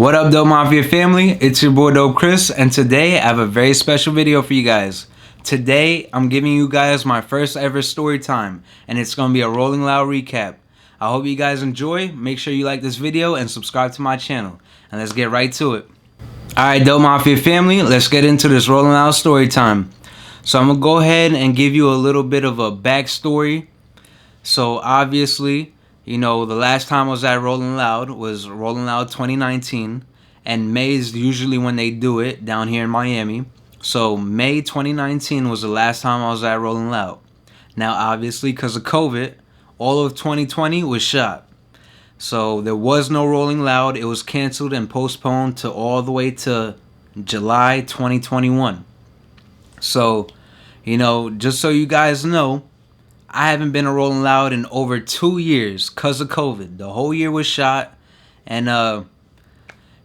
What up, Dope Mafia family? It's your boy Dope Chris, and today I have a very special video for you guys. Today, I'm giving you guys my first ever story time, and it's gonna be a Rolling Loud recap. I hope you guys enjoy. Make sure you like this video and subscribe to my channel. And let's get right to it. Alright, Dope Mafia family, let's get into this Rolling Loud story time. So I'm gonna go ahead and give you a little bit of a backstory. So obviously, you know, the last time I was at Rolling Loud was Rolling Loud 2019, and May is usually when they do it down here in Miami. So May 2019 was the last time I was at Rolling Loud. Now obviously because of COVID, all of 2020 was shot. So there was no Rolling Loud. It was canceled and postponed to all the way to July 2021. So, you know, just so you guys know, I haven't been a Rolling Loud in over 2 years because of COVID. The whole year was shot. And,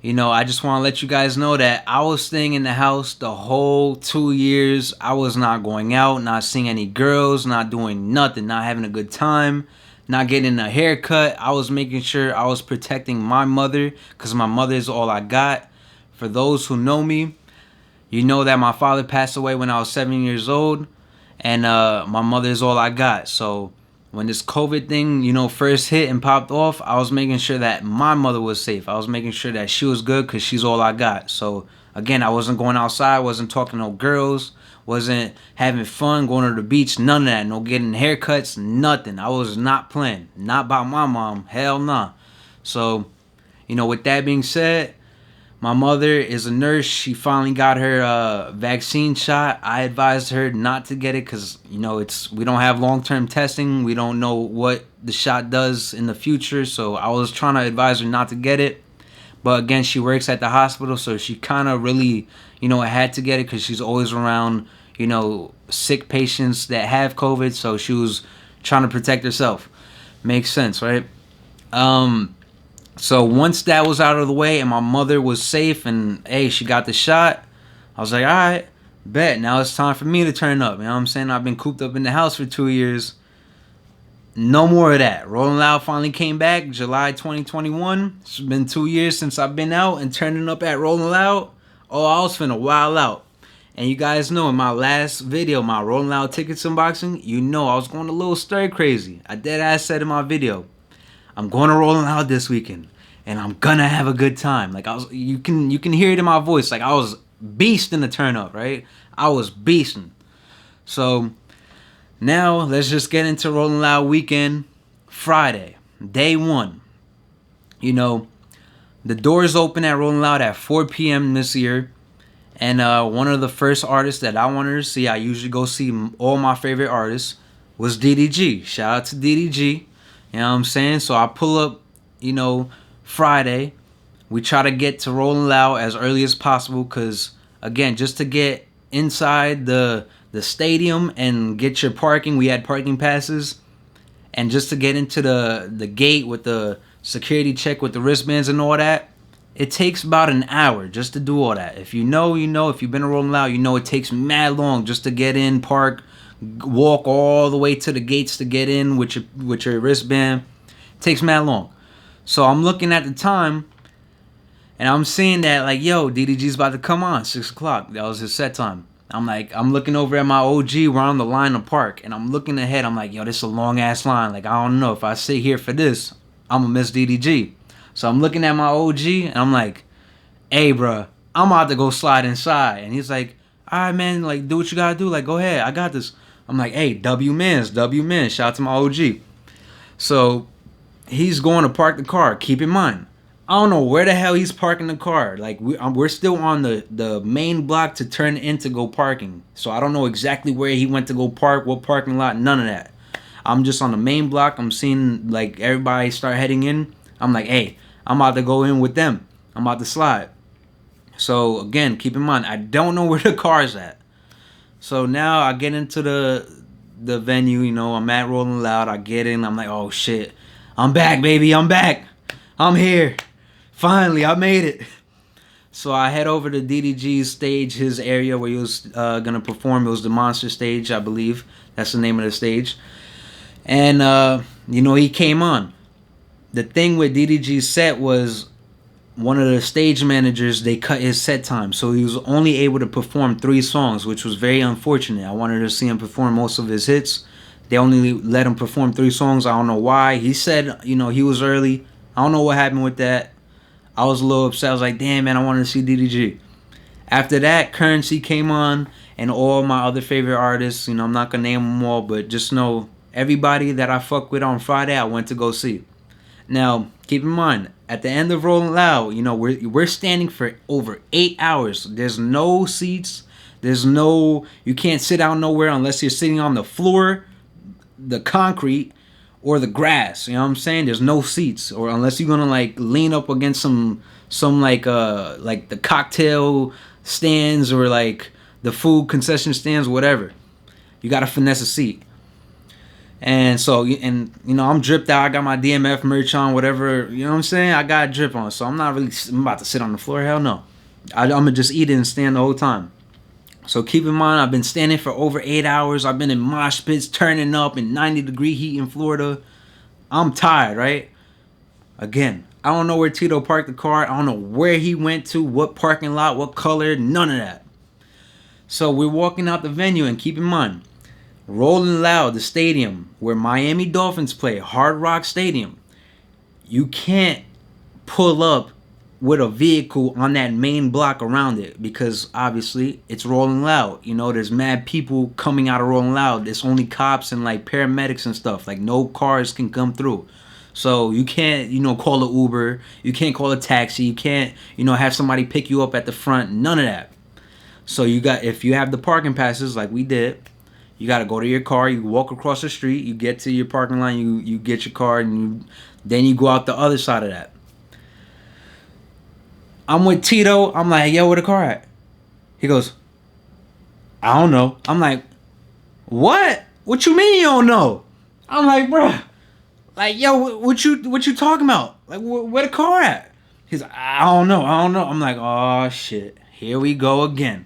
you know, I just want to let you guys know that I was staying in the house the whole 2 years. I was not going out, not seeing any girls, not doing nothing, not having a good time, not getting a haircut. I was making sure I was protecting my mother because my mother is all I got. For those who know me, you know that my father passed away when I was 7 years old, and my mother is all I got. So when this COVID thing, you know, first hit and popped off, I was making sure that my mother was safe. I was making sure that she was good because she's all I got. So again, I wasn't going outside, wasn't talking to no girls, wasn't having fun, going to the beach, none of that. No getting haircuts, nothing. I was not playing. Not by my mom. Hell nah. So, you know, with that being said, my mother is a nurse. She finally got her vaccine shot. I advised her not to get it because, you know, we don't have long-term testing. We don't know what the shot does in the future. So I was trying to advise her not to get it. But again, she works at the hospital, so she kind of really, you know, had to get it because she's always around, you know, sick patients that have COVID. So she was trying to protect herself. Makes sense, right? So once that was out of the way and my mother was safe and, hey, she got the shot, I was like, all right, bet. Now it's time for me to turn up. You know what I'm saying? I've been cooped up in the house for 2 years. No more of that. Rolling Loud finally came back July 2021. It's been 2 years since I've been out and turning up at Rolling Loud. Oh, I was finna wild out. And you guys know in my last video, my Rolling Loud tickets unboxing, you know I was going a little stir crazy. I dead ass said in my video, I'm going to Rolling Loud this weekend, and I'm gonna have a good time. Like you can hear it in my voice. Like I was beasting the turn up, right? I was beasting. So now let's just get into Rolling Loud weekend. Friday, day one. You know, the doors open at Rolling Loud at 4 p.m. this year, and one of the first artists that I wanted to see, I usually go see all my favorite artists, was DDG. Shout out to DDG. You know what I'm saying? So I pull up, you know, Friday. We try to get to Rolling Loud as early as possible because, again, just to get inside the stadium and get your parking, we had parking passes. And just to get into the gate with the security check with the wristbands and all that, it takes about an hour just to do all that. If you know, you know. If you've been to Rolling Loud, you know it takes mad long just to get in, park, walk all the way to the gates to get in with your wristband. It takes mad long. So I'm looking at the time, and I'm seeing that, like, yo, DDG's about to come on, 6 o'clock. That was his set time. I'm looking over at my OG. We're on the line to park, and I'm looking ahead. I'm like, yo, this is a long-ass line. Like, I don't know. If I sit here for this, I'm going to miss DDG. So I'm looking at my OG, and I'm like, hey, bro, I'm about to go slide inside. And he's like, all right, man, like, do what you got to do. Like, go ahead. I got this. I'm like, hey, W-Mans. Shout out to my OG. So he's going to park the car. Keep in mind, I don't know where the hell he's parking the car. Like, we're still on the main block to turn in to go parking. So I don't know exactly where he went to go park, what parking lot, none of that. I'm just on the main block. I'm seeing, like, everybody start heading in. I'm like, hey, I'm about to go in with them. I'm about to slide. So, again, keep in mind, I don't know where the car's at. So now I get into the venue, you know, I'm at Rolling Loud. I get in. I'm like, oh, shit. I'm back, baby. I'm back. I'm here. Finally, I made it. So I head over to DDG's stage, his area where he was going to perform. It was the Monster Stage, I believe. That's the name of the stage. And, you know, he came on. The thing with DDG's set was one of the stage managers, they cut his set time, so he was only able to perform 3 songs, which was very unfortunate. I wanted to see him perform most of his hits. They only let him perform 3 songs. I don't know why. He said, he was early. I don't know what happened with that. I was a little upset. I was like, damn, man, I wanted to see DDG. After that, Currency came on, and all my other favorite artists. I'm not going to name them all, but just know everybody that I fuck with on Friday, I went to go see. Now, keep in mind, at the end of Rolling Loud, we're standing for over 8 hours. There's no seats. You can't sit down nowhere unless you're sitting on the floor, the concrete, or the grass. You know what I'm saying? There's no seats, or unless you're gonna lean up against some like the cocktail stands or like the food concession stands, whatever. You gotta finesse a seat. And so, I'm dripped out. I got my DMF merch on, whatever. You know what I'm saying? I got drip on, so I'm about to sit on the floor. Hell no. I'm gonna just eat it and stand the whole time. So keep in mind, I've been standing for over 8 hours. I've been in mosh pits, turning up in 90-degree heat in Florida. I'm tired, right? Again, I don't know where Tito parked the car. I don't know where he went to, what parking lot, what color, none of that. So we're walking out the venue, and keep in mind, Rolling Loud, the stadium where Miami Dolphins play, Hard Rock Stadium, you can't pull up with a vehicle on that main block around it because obviously it's Rolling Loud. There's mad people coming out of Rolling Loud. There's only cops and paramedics and stuff. No cars can come through. So you can't, call an Uber. You can't call a taxi. You can't, have somebody pick you up at the front. None of that. So if you have the parking passes like we did, you got to go to your car. You walk across the street. You get to your parking lot. You get your car, and then you go out the other side of that. I'm with Tito. I'm like, yo, where the car at? He goes, I don't know. I'm like, what? What you mean you don't know? I'm like, bruh. Yo, what you talking about? Where the car at? He's like, I don't know. I'm like, oh, shit. Here we go again.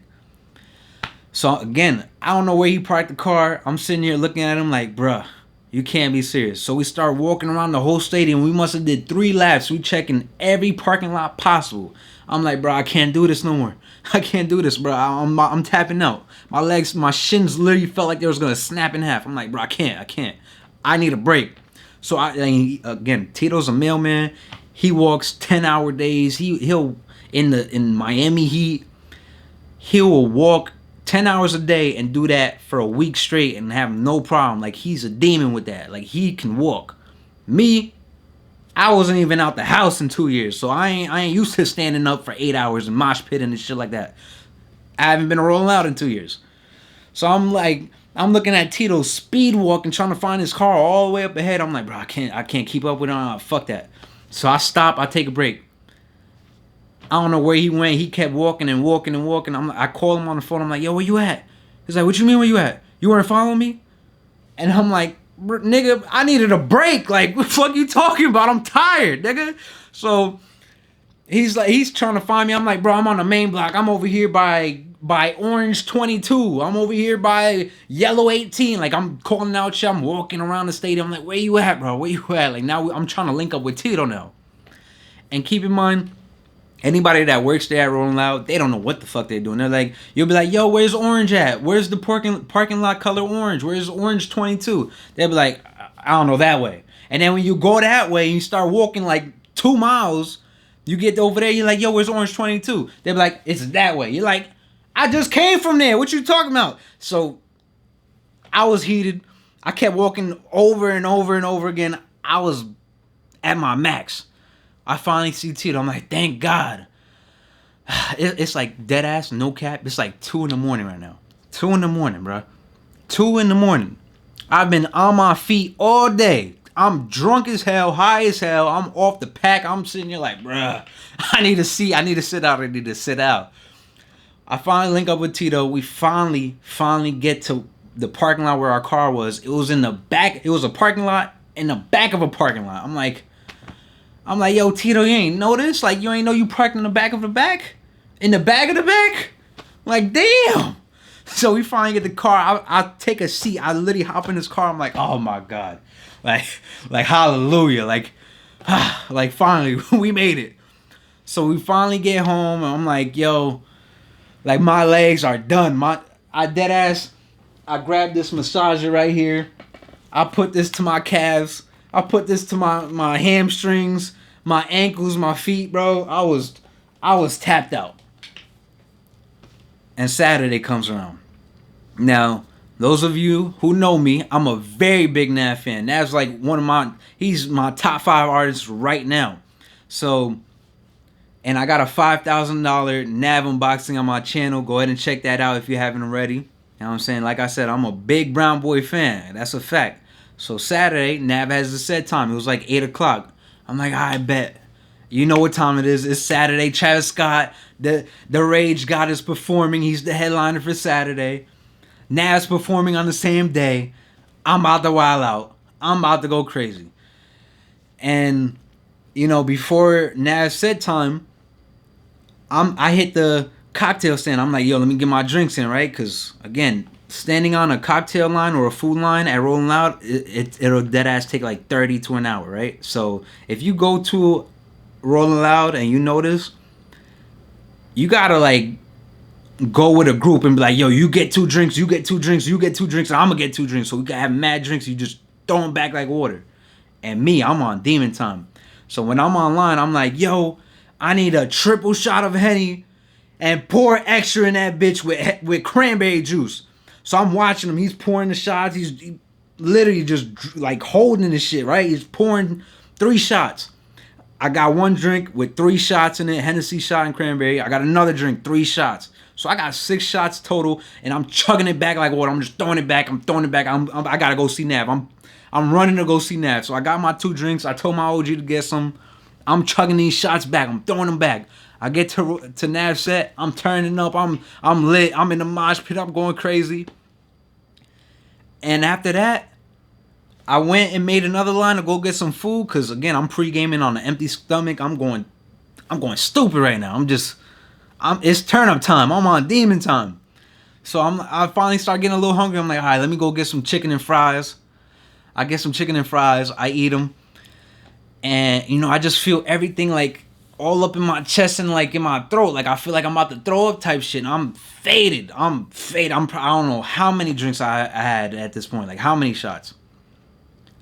So, again, I don't know where he parked the car. I'm sitting here looking at him like, bruh, you can't be serious. So we start walking around the whole stadium. We must have did 3 laps. We checking every parking lot possible. I'm like, bro, I can't do this no more. I can't do this, bro. I'm tapping out. My legs, my shins literally felt like they was going to snap in half. I'm like, bro, I can't. I need a break. So, again, Tito's a mailman. He walks 10-hour days. He'll in Miami Heat, he will walk 10 hours a day and do that for a week straight and have no problem. He's a demon with that. He can walk. Me, I wasn't even out the house in 2 years, so I ain't used to standing up for 8 hours and mosh pitting and shit like that. I haven't been rolling out in 2 years. So I'm looking at Tito speed walking, trying to find his car all the way up ahead. I'm like, bro, I can't keep up with him. Fuck that. So I stop. I take a break. I don't know where he went. He kept walking and walking and walking. I call him on the phone. I'm like, yo, where you at? He's like, what you mean where you at? You weren't following me? And I'm like, nigga, I needed a break. What the fuck you talking about? I'm tired, nigga. So he's trying to find me. I'm like, bro, I'm on the main block. I'm over here by Orange 22. I'm over here by Yellow 18. I'm calling out shit. I'm walking around the stadium. I'm like, where you at, bro? Where you at? Now I'm trying to link up with Tito now. And keep in mind, anybody that works there at Rolling Loud, they don't know what the fuck they're doing. They're like, you'll be like, yo, where's Orange at? Where's the parking lot color orange? Where's Orange 22? They'll be like, I don't know, that way. And then when you go that way and you start walking 2 miles, you get over there, you're like, yo, where's Orange 22? They'll be like, it's that way. You're like, I just came from there. What you talking about? So I was heated. I kept walking over and over and over again. I was at my max. I finally see Tito. I'm like, thank God. It's dead ass, no cap. It's 2 in the morning right now. 2 in the morning, bro. 2 in the morning. I've been on my feet all day. I'm drunk as hell, high as hell. I'm off the pack. I'm sitting here like, bruh, I need to sit out. I finally link up with Tito. We finally get to the parking lot where our car was. It was in the back. It was a parking lot in the back of a parking lot. I'm like, yo, Tito, you ain't noticed? You ain't know you parked in the back of the back? In the back of the back? Damn. So we finally get the car. I take a seat. I literally hop in this car. I'm like, oh my God. Hallelujah. Finally, we made it. So we finally get home, and I'm like, yo, like my legs are done. I dead ass. I grabbed this massager right here. I put this to my calves. I put this to my hamstrings, my ankles, my feet, bro. I was tapped out. And Saturday comes around. Now, those of you who know me, I'm a very big Nav fan. Nav's like he's my top 5 artists right now. So, and I got a $5,000 Nav unboxing on my channel. Go ahead and check that out if you haven't already. You know what I'm saying? Like I said, I'm a big Brown Boy fan. That's a fact. So Saturday, Nav has the set time. It was like 8 o'clock. I'm like, I bet. You know what time it is. It's Saturday. Travis Scott, the Rage God is performing. He's the headliner for Saturday. Nav's performing on the same day. I'm about to wild out. I'm about to go crazy. And, before Nav's set time, I hit the cocktail stand. I'm like, yo, let me get my drinks in, right? Because, again, standing on a cocktail line or a food line at Rolling Loud, it'll dead ass take like 30 to an hour, right? So if you go to Rolling Loud and you notice, you gotta like go with a group and be like, yo, you get 2 drinks, you get 2 drinks, you get 2 drinks, and I'm gonna get 2 drinks. So we can have mad drinks. You just throw them back like water. And me, I'm on demon time. So when I'm online, I'm like, yo, I need a triple shot of Henny and pour extra in that bitch with cranberry juice. So I'm watching him. He's pouring the shots. He's literally just like holding the shit, right? He's pouring 3 shots. I got 1 drink with 3 shots in it, Hennessy shot and cranberry. I got another drink, 3 shots. So I got 6 shots total, and I'm chugging it back like water. I'm just throwing it back. I gotta go see Nav. I'm running to go see Nav. So I got my 2 drinks. I told my OG to get some. I'm chugging these shots back. I'm throwing them back. I get to Nav set. I'm turning up. I'm lit. I'm in the mosh pit. I'm going crazy. And after that, I went and made another line to go get some food. Cause again, I'm pre-gaming on an empty stomach. I'm going stupid right now. It's turn up time. I'm on demon time. So I finally start getting a little hungry. I'm like, all right, let me go get some chicken and fries. I get some chicken and fries. I eat them. And, I just feel everything like all up in my chest and like in my throat. Like I feel like I'm about to throw up type shit. And I'm faded. I don't know how many drinks I had at this point. Like how many shots.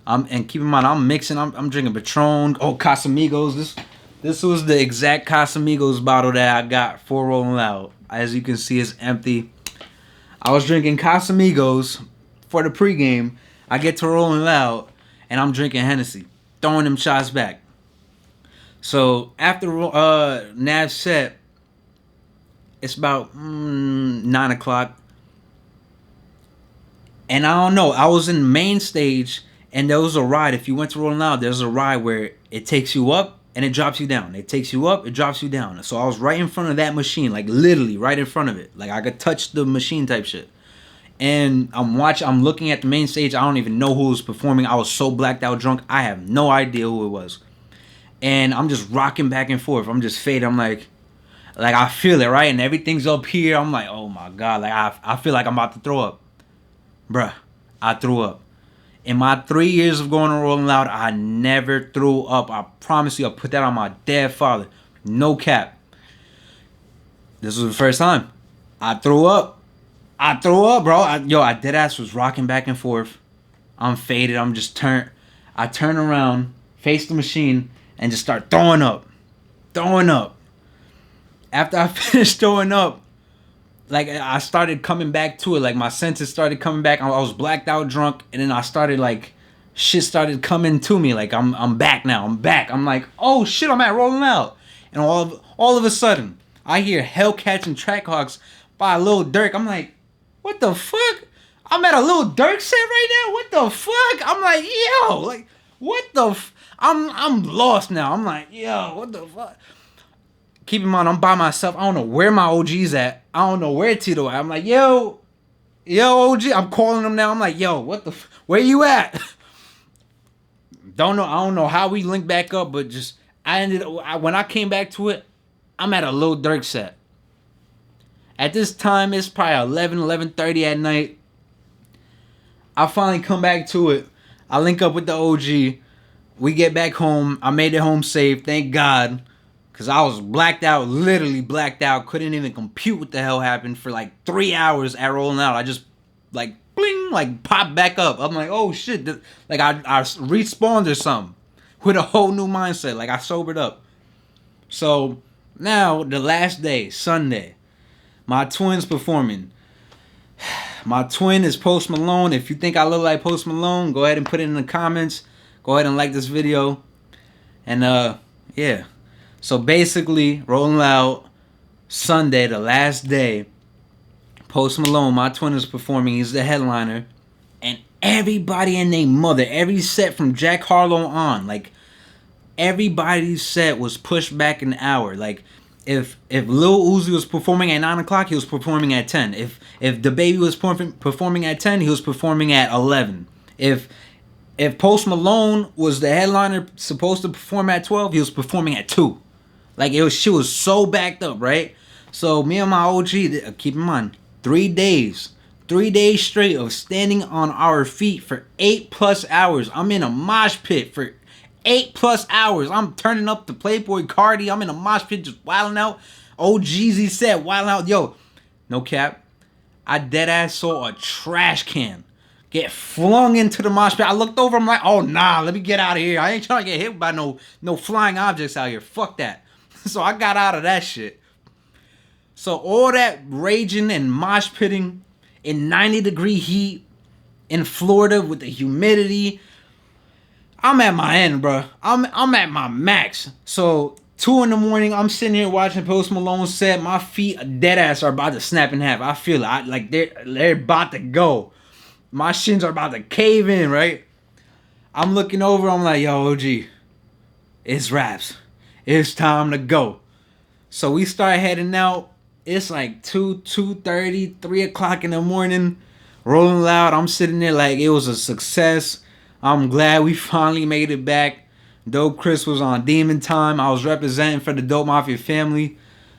And keep in mind, I'm mixing. I'm drinking Patron. Oh, Casamigos. This was the exact Casamigos bottle that I got for Rolling Loud. As you can see, it's empty. I was drinking Casamigos for the pregame. I get to Rolling Loud, and I'm drinking Hennessy, throwing them shots back. So after Nav's set, it's about 9 o'clock. And I don't know, I was in the main stage, and there was a ride. If you went to Rolling Loud, there's a ride where it takes you up and it drops you down. It takes you up, it drops you down. So I was right in front of that machine, like literally right in front of it. Like I could touch the machine type shit. And I'm looking at the main stage. I don't even know who was performing. I was so blacked out drunk. I have no idea who it was. And I'm just rocking back and forth. I'm just faded. I'm like I feel it, right? And everything's up here. I'm like, oh my God. Like I feel like I'm about to throw up. Bruh, I threw up. In my 3 years of going to Rolling Loud, I never threw up. I promise you, I'll put that on my dead father. No cap. This was the first time. I threw up. Bro. I dead ass was rocking back and forth. I'm faded. I turn around, face the machine, and just start throwing up. After I finished throwing up, like I started coming back to it. Like my senses started coming back. I was blacked out drunk, and then I started like shit started coming to me. Like I'm back now. I'm back. I'm like, oh shit, I'm at Rolling Loud. And all of a sudden, I hear Hellcats and Trackhawks by Lil Durk. I'm like, what the fuck? I'm at a Lil Durk set right now? What the fuck? I'm like, yo, like, what the I'm lost now. I'm like, yo, what the fuck? Keep in mind, I'm by myself. I don't know where my OG's at. I don't know where Tito at. I'm like, yo, OG. I'm calling him now. I'm like, yo, where you at? I don't know how we linked back up, but just, when I came back to it, I'm at a Lil Durk set. At this time, it's probably 11:30 at night. I finally come back to it. I link up with the OG. We get back home. I made it home safe. Thank God. Cause I was blacked out, literally blacked out. Couldn't even compute what the hell happened for like 3 hours at Rolling Out. I just like bling, like popped back up. I'm like, oh shit, like I respawned or something with a whole new mindset. Like I sobered up. So now the last day, Sunday, my twin's performing. My twin is Post Malone. If you think I look like Post Malone, go ahead and put it in the comments. Go ahead and like this video. And yeah. So basically, Rolling Loud, Sunday, the last day, Post Malone, my twin, is performing. He's the headliner. And everybody and their mother, every set from Jack Harlow on, like, everybody's set was pushed back an hour. Like, if Lil Uzi was performing at 9 o'clock, he was performing at 10. If DaBaby was performing at 10, he was performing at 11. If Post Malone was the headliner supposed to perform at 12, he was performing at 2. Like, she was so backed up, right? So me and my OG, keep in mind, 3 days straight of standing on our feet for 8+ hours. I'm in a mosh pit for 8+ hours. I'm turning up the Playboy Cardi. I'm in a mosh pit just wilding out. Old Jeezy said wilding out. Yo, no cap. I deadass saw a trash can get flung into the mosh pit. I looked over. I'm like, oh nah, let me get out of here. I ain't trying to get hit by no flying objects out here. Fuck that. So I got out of that shit. So all that raging and mosh pitting in 90-degree heat in Florida with the humidity, I'm at my end, bro. I'm at my max. So 2 in the morning, I'm sitting here watching Post Malone set. My feet, dead ass, are about to snap in half. I feel it. Like they're about to go. My shins are about to cave in, right? I'm looking over. I'm like, yo, OG, it's raps. It's time to go. So we start heading out. It's like 2:30, 3 o'clock in the morning. Rolling Loud. I'm sitting there like it was a success. I'm glad we finally made it back. Dope Chris was on Demon Time. I was representing for the Dope Mafia family.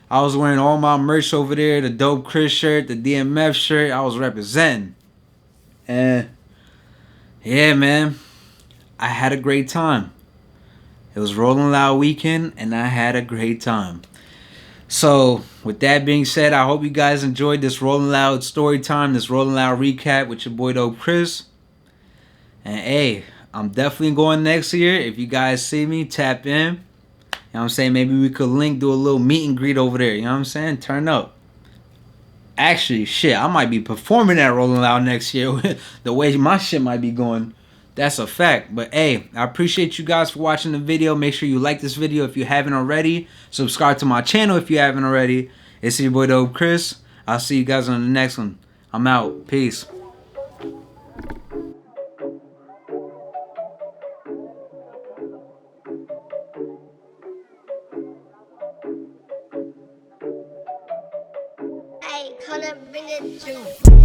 I was wearing all my merch over there. The Dope Chris shirt, the DMF shirt. I was representing. And yeah, man. I had a great time. It was Rolling Loud weekend, and I had a great time. So, with that being said, I hope you guys enjoyed this Rolling Loud story time, this Rolling Loud recap with your boy Dope Chris. And hey, I'm definitely going next year. If you guys see me, tap in. You know what I'm saying? Maybe we could link, do a little meet and greet over there. You know what I'm saying? Turn up. Actually, shit, I might be performing at Rolling Loud next year. The way my shit might be going. That's a fact. But hey, I appreciate you guys for watching the video. Make sure you like this video if you haven't already. Subscribe to my channel if you haven't already. It's your boy Dope Chris. I'll see you guys on the next one. I'm out. Peace. Hey, gonna bring it to